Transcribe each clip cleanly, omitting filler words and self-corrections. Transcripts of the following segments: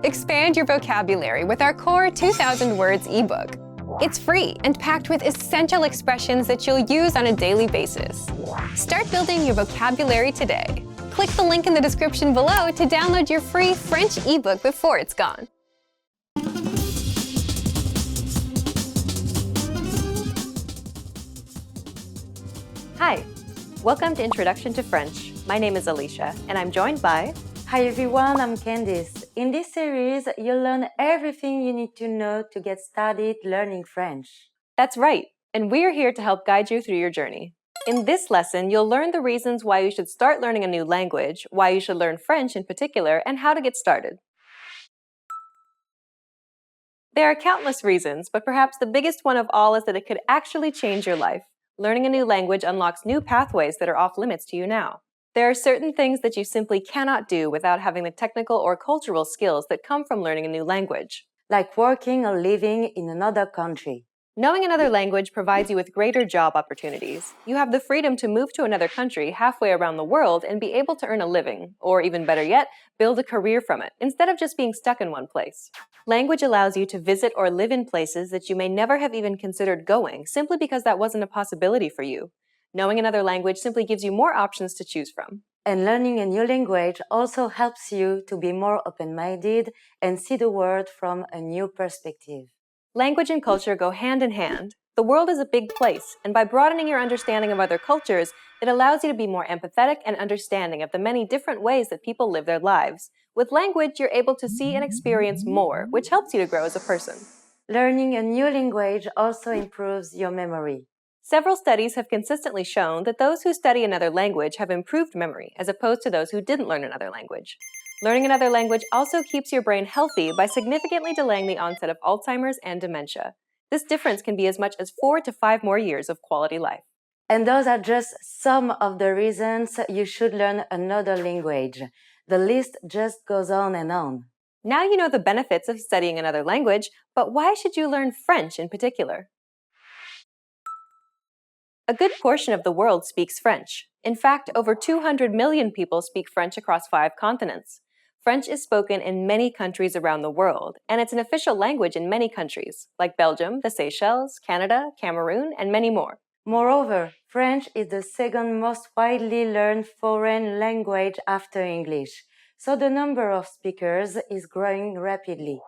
Expand your vocabulary with our core 2,000 words ebook. It's free and packed with essential expressions that you'll use on a daily basis. Start building your vocabulary today. Click the link in the description below to download your free French ebook before it's gone. Hi, welcome to Introduction to French. My name is Alicia, and I'm joined by... Hi everyone, I'm Candice. In this series, you'll learn everything you need to know to get started learning French. That's right, and we're here to help guide you through your journey. In this lesson, you'll learn the reasons why you should start learning a new language, why you should learn French in particular, and how to get started. There are countless reasons, but perhaps the biggest one of all is that it could actually change your life. Learning a new language unlocks new pathways that are off limits to you now. There are certain things that you simply cannot do without having the technical or cultural skills that come from learning a new language. Like working or living in another country. Knowing another language provides you with greater job opportunities. You have the freedom to move to another country halfway around the world and be able to earn a living, or even better yet, build a career from it, instead of just being stuck in one place. Language allows you to visit or live in places that you may never have even considered going, simply because that wasn't a possibility for you. Knowing another language simply gives you more options to choose from. And learning a new language also helps you to be more open-minded and see the world from a new perspective. Language and culture go hand in hand. The world is a big place, and by broadening your understanding of other cultures, it allows you to be more empathetic and understanding of the many different ways that people live their lives. With language, you're able to see and experience more, which helps you to grow as a person. Learning a new language also improves your memory. Several studies have consistently shown that those who study another language have improved memory, as opposed to those who didn't learn another language. Learning another language also keeps your brain healthy by significantly delaying the onset of Alzheimer's and dementia. This difference can be as much as 4 to 5 more years of quality life. And those are just some of the reasons you should learn another language. The list just goes on and on. Now you know the benefits of studying another language, but why should you learn French in particular? A good portion of the world speaks French. In fact, over 200 million people speak French across 5 continents. French is spoken in many countries around the world, and it's an official language in many countries, like Belgium, the Seychelles, Canada, Cameroon, and many more. Moreover, French is the second most widely learned foreign language after English, so the number of speakers is growing rapidly.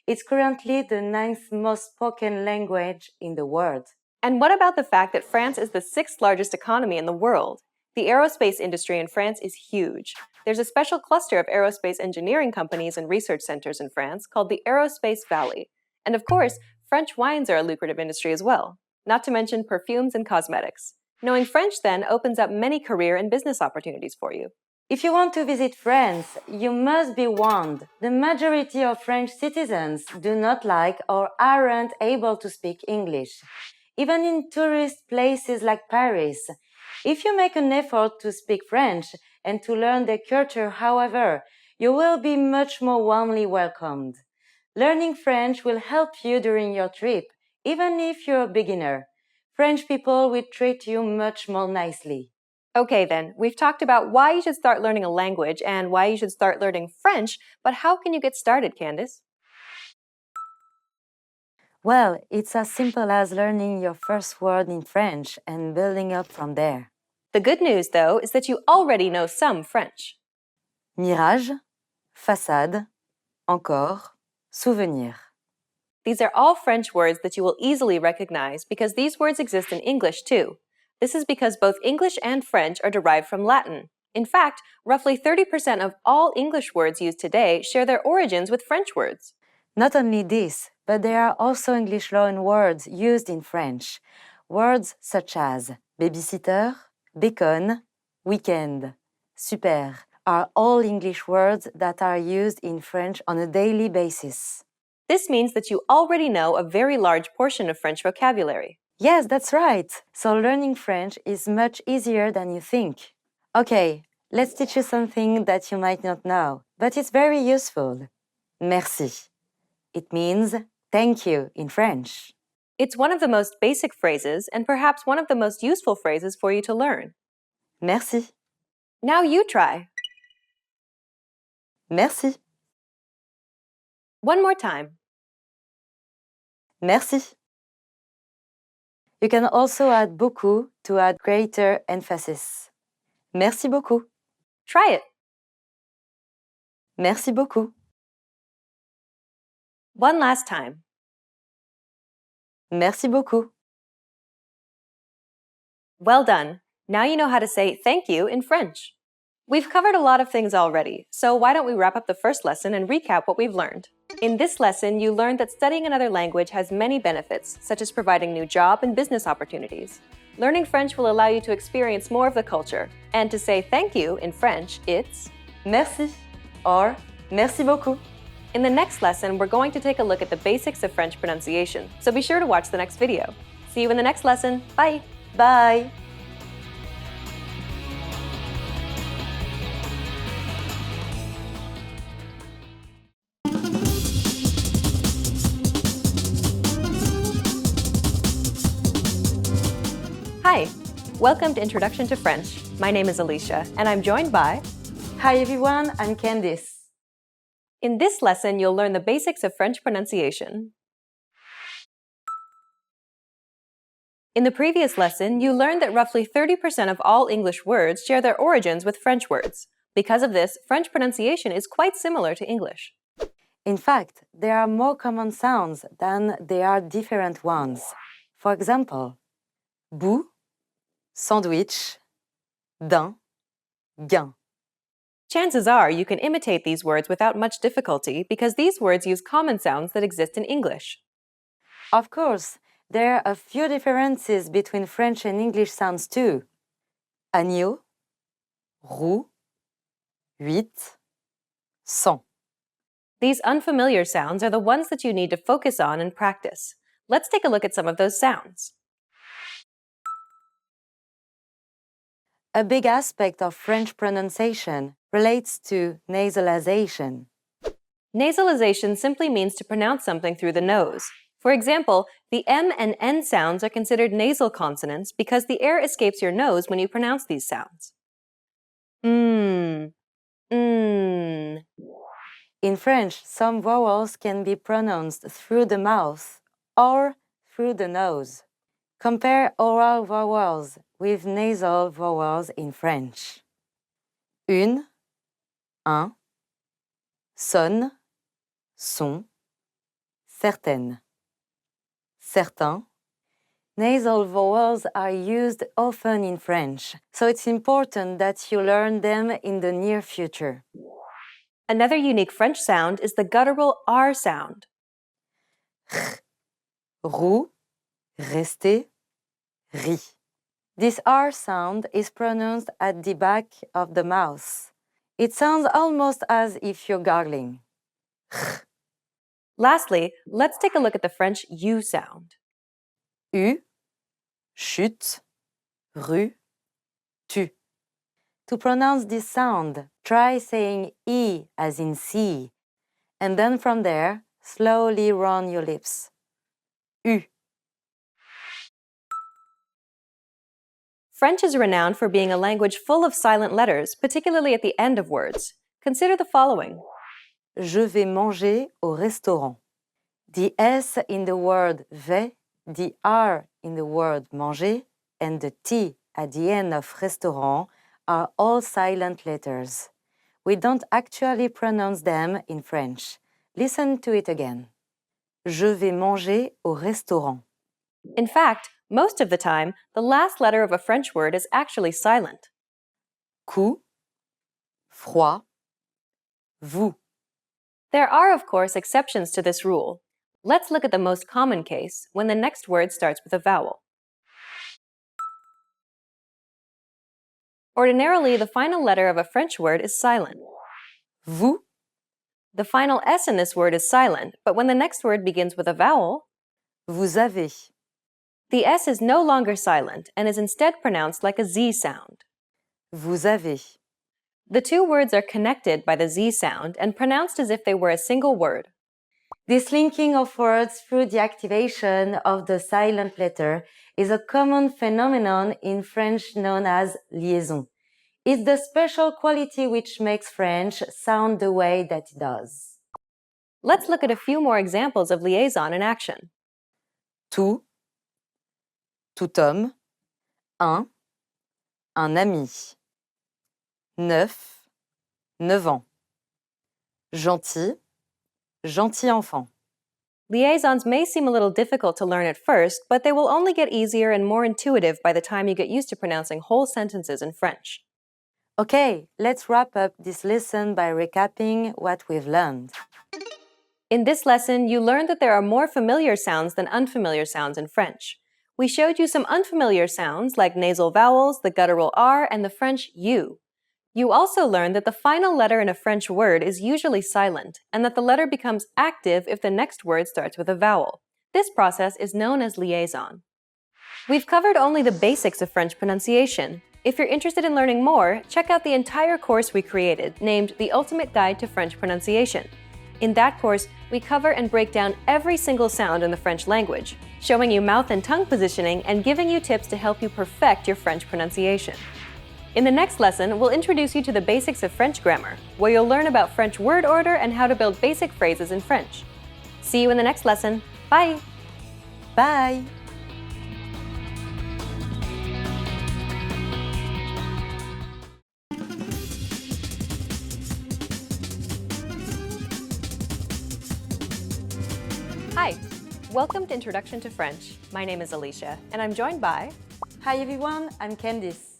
It's currently the 9th most spoken language in the world. And what about the fact that France is the 6th largest economy in the world? The aerospace industry in France is huge. There's a special cluster of aerospace engineering companies and research centers in France called the Aerospace Valley. And of course, French wines are a lucrative industry as well, not to mention perfumes and cosmetics. Knowing French then opens up many career and business opportunities for you. If you want to visit France, you must be warned. The majority of French citizens do not like or aren't able to speak English. Even in tourist places like Paris. If you make an effort to speak French and to learn their culture, however, you will be much more warmly welcomed. Learning French will help you during your trip, even if you're a beginner. French people will treat you much more nicely. Okay then, we've talked about why you should start learning a language and why you should start learning French, but how can you get started, Candice? Well, it's as simple as learning your first word in French and building up from there. The good news, though, is that you already know some French. Mirage, façade, encore, souvenir. These are all French words that you will easily recognize because these words exist in English too. This is because both English and French are derived from Latin. In fact, roughly 30% of all English words used today share their origins with French words. Not only this, but there are also English loan words used in French. Words such as babysitter, bacon, weekend, super are all English words that are used in French on a daily basis. This means that you already know a very large portion of French vocabulary. Yes, that's right. So learning French is much easier than you think. Okay, let's teach you something that you might not know, but it's very useful. Merci. It means thank you in French. It's one of the most basic phrases and perhaps one of the most useful phrases for you to learn. Merci. Now you try. Merci. One more time. Merci. You can also add beaucoup to add greater emphasis. Merci beaucoup. Try it. Merci beaucoup. One last time. Merci beaucoup. Well done. Now you know how to say thank you in French. We've covered a lot of things already, so why don't we wrap up the first lesson and recap what we've learned? In this lesson, you learned that studying another language has many benefits, such as providing new job and business opportunities. Learning French will allow you to experience more of the culture, and to say thank you in French, it's Merci or merci beaucoup. In the next lesson, we're going to take a look at the basics of French pronunciation, so be sure to watch the next video. See you in the next lesson. Bye! Bye. Hi! Welcome to Introduction to French. My name is Alicia, and I'm joined by... Hi everyone, I'm Candice. In this lesson, you'll learn the basics of French pronunciation. In the previous lesson, you learned that roughly 30% of all English words share their origins with French words. Because of this, French pronunciation is quite similar to English. In fact, there are more common sounds than there are different ones. For example, bout, sandwich, daim, gain. Chances are you can imitate these words without much difficulty because these words use common sounds that exist in English. Of course, there are a few differences between French and English sounds too. Agneau, roux, huit, cent. These unfamiliar sounds are the ones that you need to focus on and practice. Let's take a look at some of those sounds. A big aspect of French pronunciation relates to nasalization. Nasalization simply means to pronounce something through the nose. For example, the M and N sounds are considered nasal consonants because the air escapes your nose when you pronounce these sounds. In French, some vowels can be pronounced through the mouth or through the nose. Compare oral vowels with nasal vowels in French. Une, un, sonne, son, certaine, certain. Nasal vowels are used often in French, so it's important that you learn them in the near future. Another unique French sound is the guttural R sound. Roux, rester, ri. This R sound is pronounced at the back of the mouth. It sounds almost as if you're gargling. Lastly, let's take a look at the French U sound. U, chute, rue, tu. To pronounce this sound, try saying E as in sea, and then from there, slowly round your lips. U. French is renowned for being a language full of silent letters, particularly at the end of words. Consider the following. Je vais manger au restaurant. The S in the word vais, the R in the word manger, and the T at the end of restaurant are all silent letters. We don't actually pronounce them in French. Listen to it again. Je vais manger au restaurant. In fact, most of the time, the last letter of a French word is actually silent. Coup, froid, vous. There are, of course, exceptions to this rule. Let's look at the most common case, when the next word starts with a vowel. Ordinarily, the final letter of a French word is silent. Vous. The final S in this word is silent, but when the next word begins with a vowel, Vous avez. the S is no longer silent and is instead pronounced like a Z sound. Vous avez. The two words are connected by the Z sound and pronounced as if they were a single word. This linking of words through the activation of the silent letter is a common phenomenon in French known as liaison. It's the special quality which makes French sound the way that it does. Let's look at a few more examples of liaison in action. Tout, tout homme, un ami. 9, 9 ans. Gentil, gentil enfant. Liaisons may seem a little difficult to learn at first, but they will only get easier and more intuitive by the time you get used to pronouncing whole sentences in French. Okay, let's wrap up this lesson by recapping what we've learned. In this lesson, you learned that there are more familiar sounds than unfamiliar sounds in French. We showed you some unfamiliar sounds like nasal vowels, the guttural R, and the French U. You also learned that the final letter in a French word is usually silent, and that the letter becomes active if the next word starts with a vowel. This process is known as liaison. We've covered only the basics of French pronunciation. If you're interested in learning more, check out the entire course we created, named The Ultimate Guide to French Pronunciation. In that course, we cover and break down every single sound in the French language, showing you mouth and tongue positioning and giving you tips to help you perfect your French pronunciation. In the next lesson, we'll introduce you to the basics of French grammar, where you'll learn about French word order and how to build basic phrases in French. See you in the next lesson. Bye! Bye! Hi! Welcome to Introduction to French. My name is Alicia, and I'm joined by... Hi everyone, I'm Candice.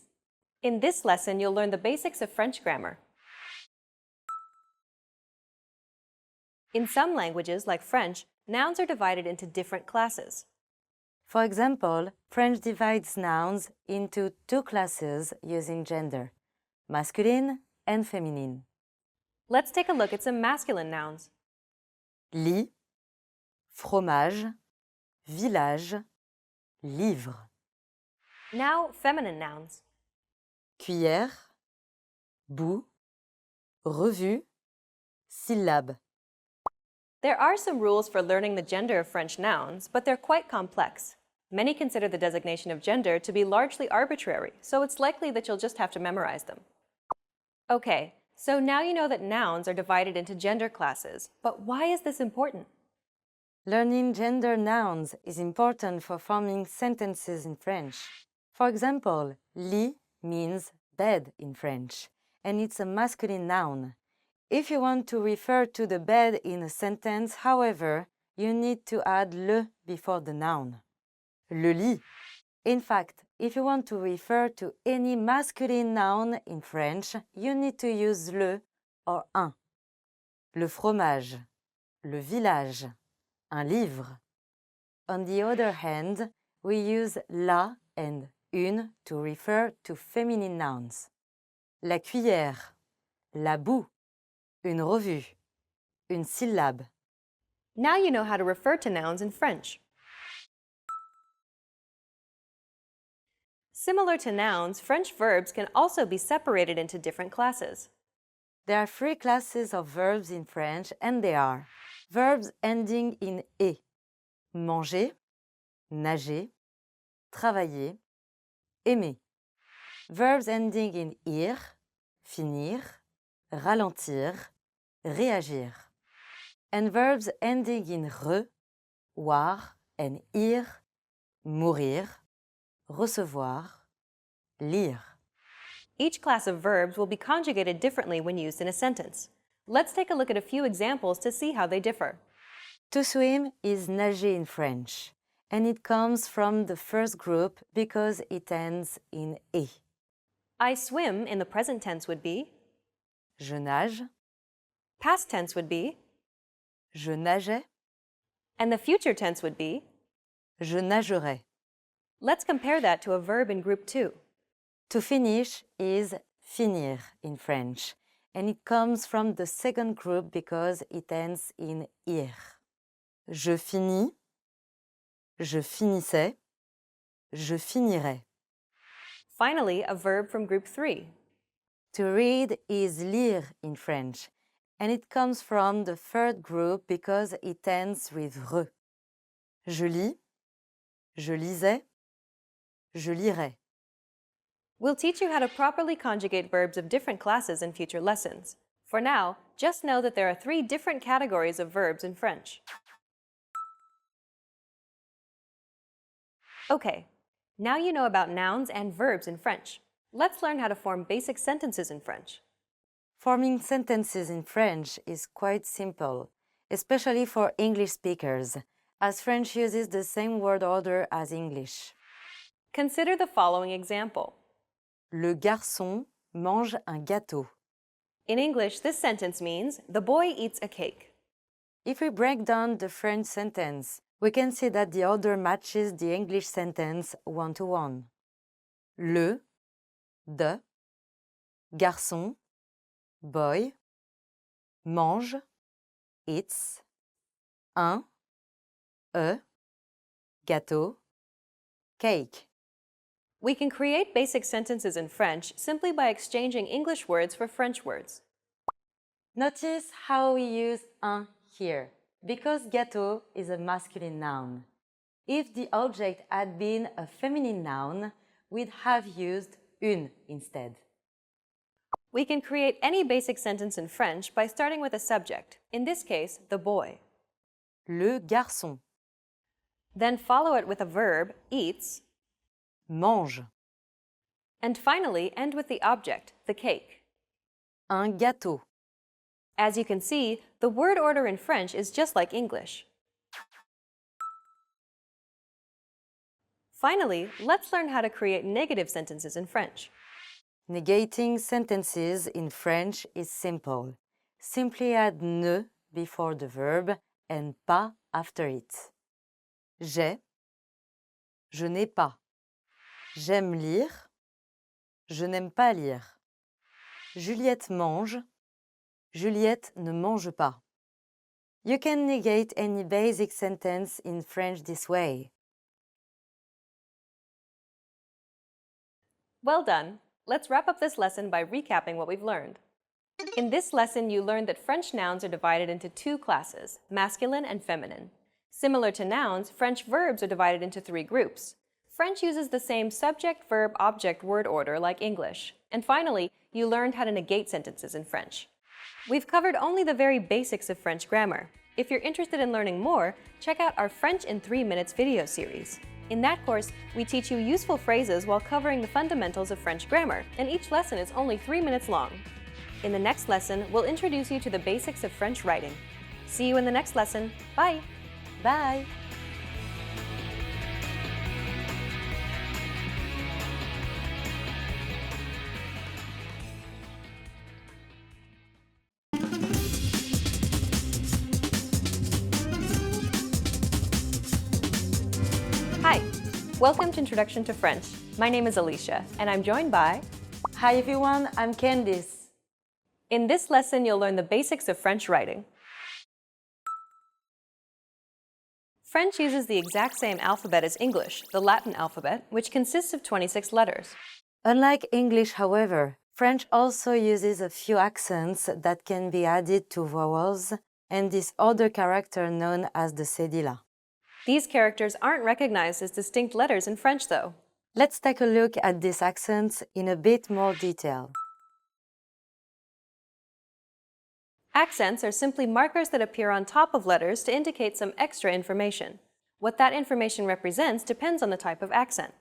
In this lesson, you'll learn the basics of French grammar. In some languages, like French, nouns are divided into different classes. For example, French divides nouns into two classes using gender, masculine and feminine. Let's take a look at some masculine nouns. Lit, fromage, village, livre. Now, feminine nouns. Cuillère, bout, revue, syllabe. There are some rules for learning the gender of French nouns, but they're quite complex. Many consider the designation of gender to be largely arbitrary, so it's likely that you'll just have to memorize them. Okay, so now you know that nouns are divided into gender classes, but why is this important? Learning gender nouns is important for forming sentences in French. For example, lit means bed in French, and it's a masculine noun. If you want to refer to the bed in a sentence, however, you need to add le before the noun. Le lit. In fact, if you want to refer to any masculine noun in French, you need to use le or un. Le fromage, le village, un livre. On the other hand, we use la and une to refer to feminine nouns. La cuillère, la boue, une revue, une syllabe. Now you know how to refer to nouns in French. Similar to nouns, French verbs can also be separated into different classes. There are 3 classes of verbs in French, and they are verbs ending in et, manger, nager, travailler, aimer. Verbs ending in ir, finir, ralentir, réagir. And verbs ending in re, voir, and ir, mourir, recevoir, lire. Each class of verbs will be conjugated differently when used in a sentence. Let's take a look at a few examples to see how they differ. To swim is nager in French, and it comes from the first group because it ends in et. I swim in the present tense would be, Je nage, past tense would be, je nageais, and the future tense would be. je nagerai. Let's compare that to a verb in group 2. To finish is finir in French, and it comes from the second group because it ends in ir. Je finis, je finissais, je finirai. Finally, a verb from group 3. To read is lire in French, and it comes from the third group because it ends with re. Je lis, je lisais, je lirai. We'll teach you how to properly conjugate verbs of different classes in future lessons. For now, just know that there are 3 different categories of verbs in French. Okay, now you know about nouns and verbs in French. Let's learn how to form basic sentences in French. Forming sentences in French is quite simple, especially for English speakers, as French uses the same word order as English. Consider the following example. Le garçon mange un gâteau. In English, this sentence means, the boy eats a cake. If we break down the French sentence, we can see that the order matches the English sentence one-to-one. Le, de, garçon, boy, mange, eats, un, gâteau, cake. We can create basic sentences in French simply by exchanging English words for French words. Notice how we use un here, because gâteau is a masculine noun. If the object had been a feminine noun, we'd have used une instead. We can create any basic sentence in French by starting with a subject, in this case, the boy. Le garçon Then follow it with a verb, eats, mange and finally end with the object, the cake. un gâteau. As you can see, the word order in French is just like English. Finally, let's learn how to create negative sentences in French. Negating sentences in French is simple. Simply add ne before the verb and pas after it. J'ai, je n'ai pas. J'aime lire, je n'aime pas lire. Juliette mange, Juliette ne mange pas. You can negate any basic sentence in French this way. Well done! Let's wrap up this lesson by recapping what we've learned. In this lesson, you learned that French nouns are divided into 2 classes, masculine and feminine. Similar to nouns, French verbs are divided into 3 groups. French uses the same subject, verb, object word order like English. And finally, you learned how to negate sentences in French. We've covered only the very basics of French grammar. If you're interested in learning more, check out our French in 3 Minutes video series. In that course, we teach you useful phrases while covering the fundamentals of French grammar, and each lesson is only 3 minutes long. In the next lesson, we'll introduce you to the basics of French writing. See you in the next lesson. Bye! Bye! Hi! Welcome to Introduction to French. My name is Alicia, and I'm joined by... Hi everyone, I'm Candice. In this lesson, you'll learn the basics of French writing. French uses the exact same alphabet as English, the Latin alphabet, which consists of 26 letters. Unlike English, however, French also uses a few accents that can be added to vowels and this other character known as the cedilla. These characters aren't recognized as distinct letters in French, though. Let's take a look at these accents in a bit more detail. Accents are simply markers that appear on top of letters to indicate some extra information. What that information represents depends on the type of accent.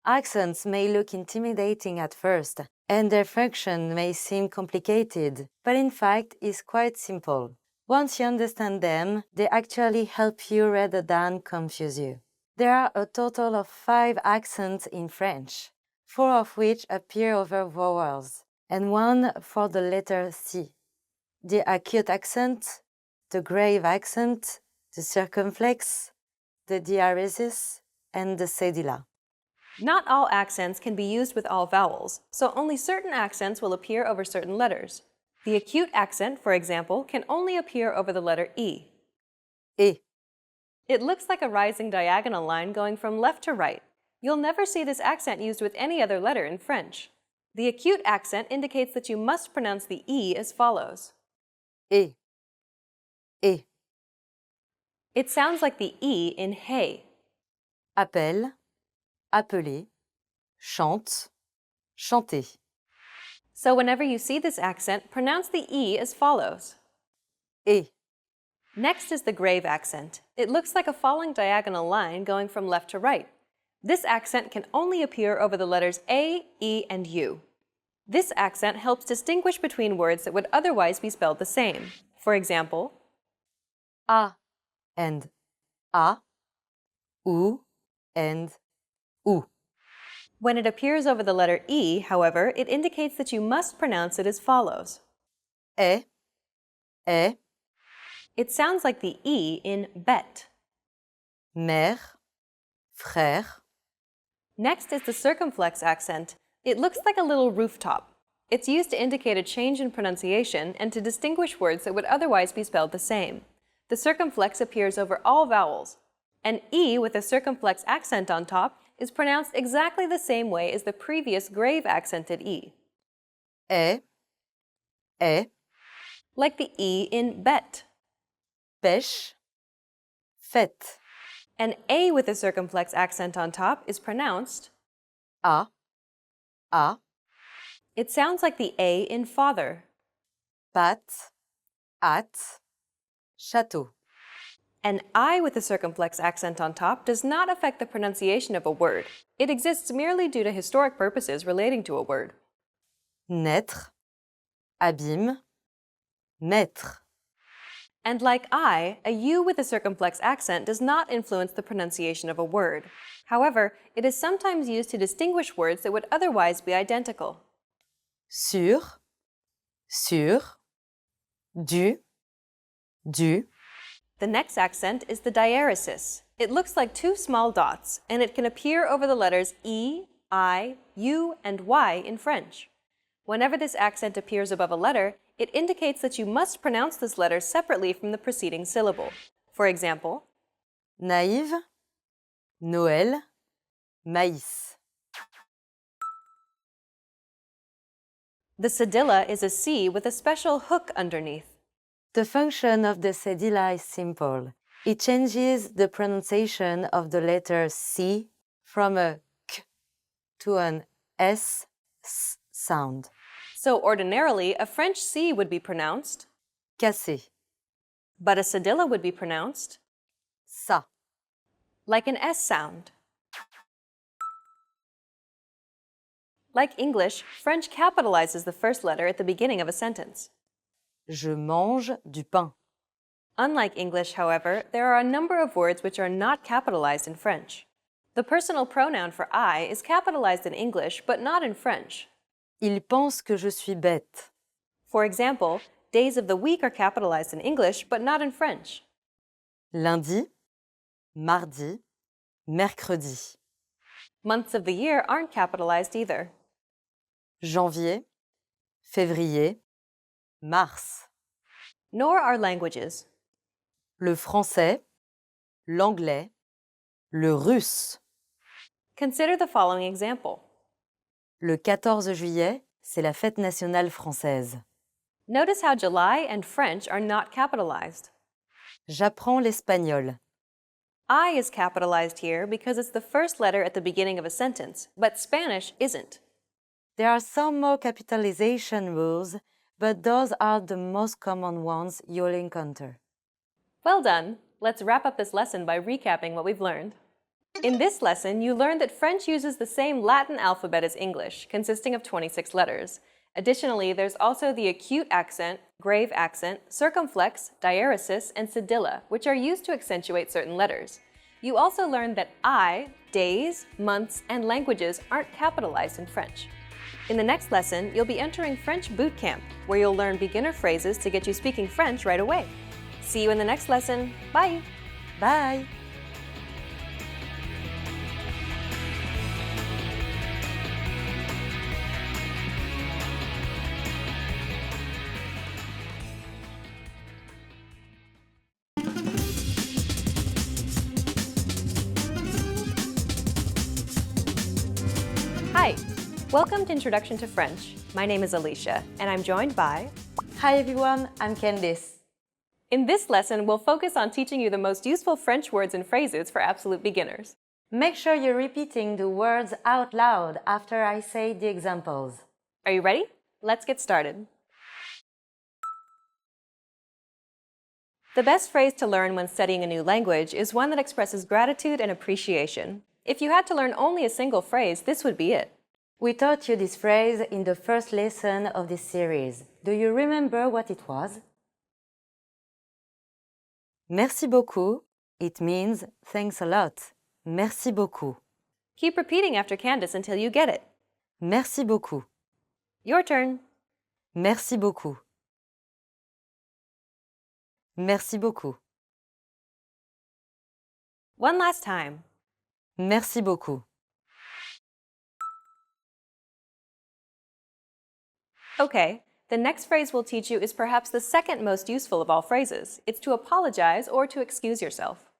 Accents may look intimidating at first, and their function may seem complicated, but in fact is quite simple. Once you understand them, they actually help you rather than confuse you. There are a total of 5 accents in French, 4 of which appear over vowels, and 1 for the letter C. The acute accent, the grave accent, the circumflex, the diaresis, and the cedilla. Not all accents can be used with all vowels, so only certain accents will appear over certain letters. The acute accent, for example, can only appear over the letter E. Et. It looks like a rising diagonal line going from left to right. You'll never see this accent used with any other letter in French. The acute accent indicates that you must pronounce the E as follows. Et. Et. It sounds like the E in hey. Appelle, appeler, chante, chanter. So whenever you see this accent, pronounce the E as follows. Et. Next is the grave accent. It looks like a falling diagonal line going from left to right. This accent can only appear over the letters A, E, and U. This accent helps distinguish between words that would otherwise be spelled the same. For example, A and A, ou and ou. when it appears over the letter E, however, it indicates that you must pronounce it as follows. Et, est, It sounds like the E in bête. mère, frère, Next is the circumflex accent. It looks like a little rooftop. It's used to indicate a change in pronunciation and to distinguish words that would otherwise be spelled the same. The circumflex appears over all vowels. An E with a circumflex accent on top is pronounced exactly the same way as the previous grave accented E. est, Like the E in bête. pêche, fête, An A with a circumflex accent on top is pronounced. A, It sounds like the A in father. pâte, hâte, château. An I with a circumflex accent on top does not affect the pronunciation of a word. It exists merely due to historic purposes relating to a word. Naître, abîme, naître. And like I, a U with a circumflex accent does not influence the pronunciation of a word. However, it is sometimes used to distinguish words that would otherwise be identical. Sur, du. The next accent is the diaresis. It looks like two small dots, and it can appear over the letters E, I, U, and Y in French. Whenever this accent appears above a letter, it indicates that you must pronounce this letter separately from the preceding syllable. For example, Naïve, Noël, maïs. the cedilla is a C with a special hook underneath. The function of the cedilla is simple. It changes the pronunciation of the letter C from a K to an S sound. So ordinarily, a French C would be pronounced, Cassé, but a cedilla would be pronounced ça. like an S sound. Like English, French capitalizes the first letter at the beginning of a sentence. Je mange du pain. Unlike English, however, there are a number of words which are not capitalized in French. The personal pronoun for I is capitalized in English, but not in French. Il pense que je suis bête. For example, days of the week are capitalized in English, but not in French. Lundi, mardi, mercredi. Months of the year aren't capitalized either. Janvier, février, mars. Nor are languages. Le français, l'anglais, le russe. Consider the following example. Le 14 juillet, c'est la fête nationale française. Notice how July and French are not capitalized. J'apprends l'espagnol. I is capitalized here because it's the first letter at the beginning of a sentence, but Spanish isn't. There are some more capitalization rules, but those are the most common ones you'll encounter. Well done! Let's wrap up this lesson by recapping what we've learned. In this lesson, you learned that French uses the same Latin alphabet as English, consisting of 26 letters. Additionally, there's also the acute accent, grave accent, circumflex, diaresis, and cedilla, which are used to accentuate certain letters. You also learned that I, days, months, and languages aren't capitalized in French. In the next lesson, you'll be entering French boot camp, where you'll learn beginner phrases to get you speaking French right away. See you in the next lesson. Bye! Bye! Hi! Welcome to Introduction to French. My name is Alicia, and I'm joined by... Hi everyone, I'm Candice. In this lesson, we'll focus on teaching you the most useful French words and phrases for absolute beginners. Make sure you're repeating the words out loud after I say the examples. Are you ready? Let's get started. The best phrase to learn when studying a new language is one that expresses gratitude and appreciation. If you had to learn only a single phrase, this would be it. We taught you this phrase in the first lesson of this series. Do you remember what it was? Merci beaucoup. It means thanks a lot. Merci beaucoup. Keep repeating after Candace until you get it. Merci beaucoup. Your turn. Merci beaucoup. Merci beaucoup. One last time. Merci beaucoup. Okay, the next phrase we'll teach you is perhaps the second most useful of all phrases. It's to apologize or to excuse yourself.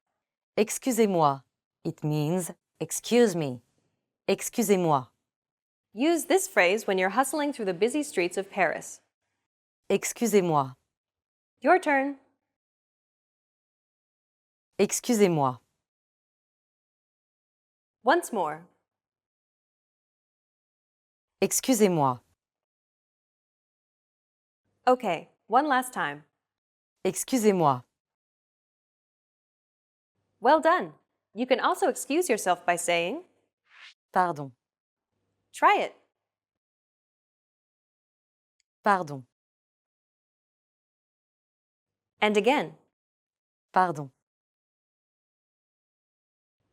Excusez-moi. It means excuse me. Excusez-moi. Use this phrase when you're hustling through the busy streets of Paris. Excusez-moi. Your turn. Excusez-moi. Once more. Excusez-moi. Okay, one last time. Excusez-moi. Well done. You can also excuse yourself by saying, Pardon. try it. Pardon. And again. Pardon.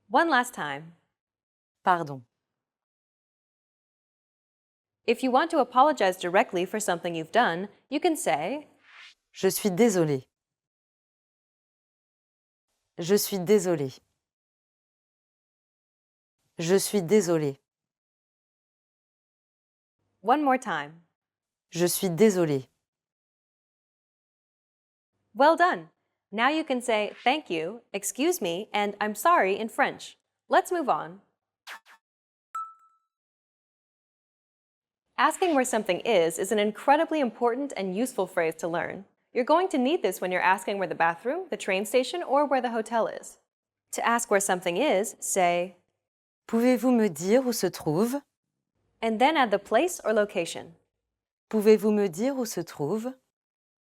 One last time. Pardon. If you want to apologize directly for something you've done, you can say, Je suis désolé. Je suis désolé. Je suis désolé. one more time. Je suis désolé. Well done. Now you can say thank you, excuse me, and I'm sorry in French. Let's move on. Asking where something is an incredibly important and useful phrase to learn. You're going to need this when you're asking where the bathroom, the train station, or where the hotel is. To ask where something is, say, Pouvez-vous me dire où se trouve? and then add the place or location. Pouvez-vous me dire où se trouve?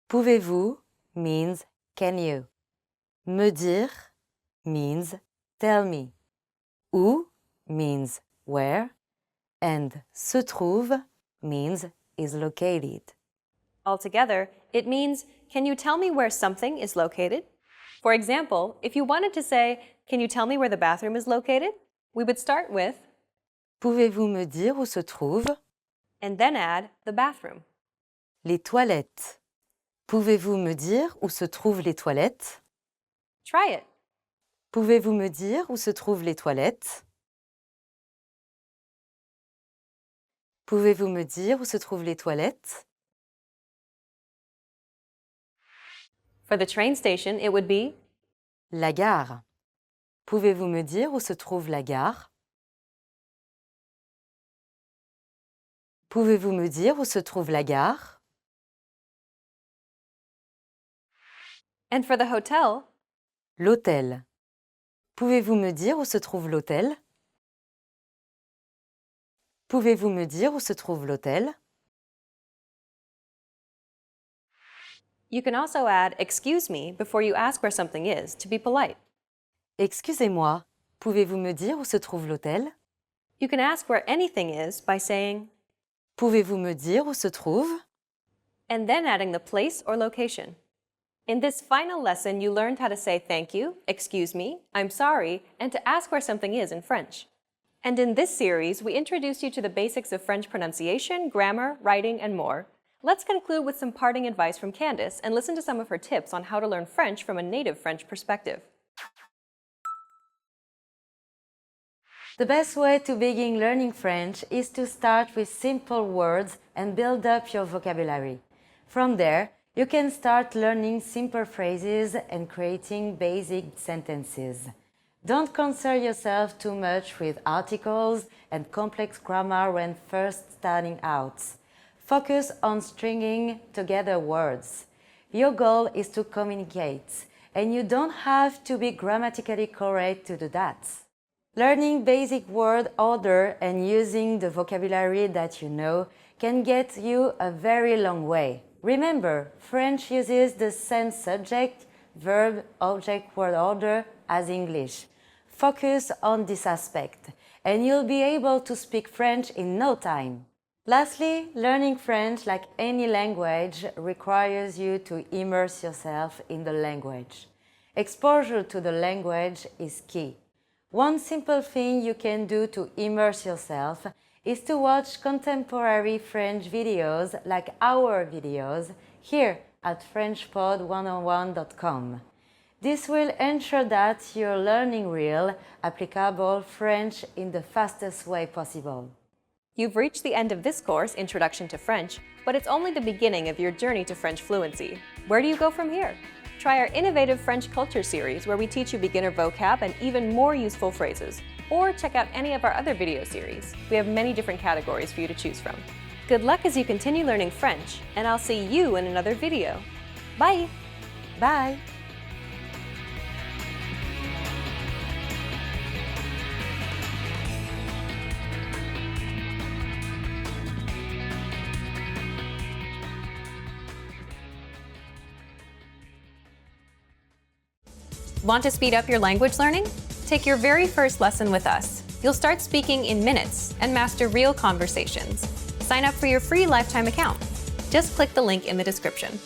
Pouvez-vous means can you. Me dire means tell me. Où means where. And se trouve means is located. Altogether, it means, can you tell me where something is located? For example, if you wanted to say, can you tell me where the bathroom is located? We would start with, Pouvez-vous me dire où se trouvent and then add the bathroom. les toilettes? Pouvez-vous me dire où se trouvent les toilettes? Try it. Pouvez-vous me dire où se trouvent les toilettes? Pouvez-vous me dire où se trouvent les toilettes? For the train station, it would be, La gare. Pouvez-vous me dire où se trouve la gare? Pouvez-vous me dire où se trouve la gare? and for the hotel, L'hôtel. Pouvez-vous me dire où se trouve l'hôtel? Pouvez-vous me dire où se trouve l'hôtel? you can also add excuse me before you ask where something is to be polite. Excusez-moi, pouvez-vous me dire où se trouve l'hôtel? You can ask where anything is by saying, Pouvez-vous me dire où se trouve? and then adding the place or location. In this final lesson, you learned how to say thank you, excuse me, I'm sorry, and to ask where something is in French. And in this series, we introduced you to the basics of French pronunciation, grammar, writing, and more. Let's conclude with some parting advice from Candace and listen to some of her tips on how to learn French from a native French perspective. The best way to begin learning French is to start with simple words and build up your vocabulary. From there, you can start learning simple phrases and creating basic sentences. Don't concern yourself too much with articles and complex grammar when first starting out. Focus on stringing together words. Your goal is to communicate, and you don't have to be grammatically correct to do that. Learning basic word order and using the vocabulary that you know can get you a very long way. Remember, French uses the same subject, verb, object, word order as English. Focus on this aspect, and you'll be able to speak French in no time. Lastly, learning French, like any language, requires you to immerse yourself in the language. Exposure to the language is key. One simple thing you can do to immerse yourself is to watch contemporary French videos like our videos here at FrenchPod101.com. This will ensure that you're learning real, applicable French in the fastest way possible. You've reached the end of this course, Introduction to French, but it's only the beginning of your journey to French fluency. Where do you go from here? Try our innovative French culture series where we teach you beginner vocab and even more useful phrases. Or check out any of our other video series. We have many different categories for you to choose from. Good luck as you continue learning French, and I'll see you in another video. Bye! Bye! Want to speed up your language learning? Take your very first lesson with us. You'll start speaking in minutes and master real conversations. Sign up for your free lifetime account. Just click the link in the description.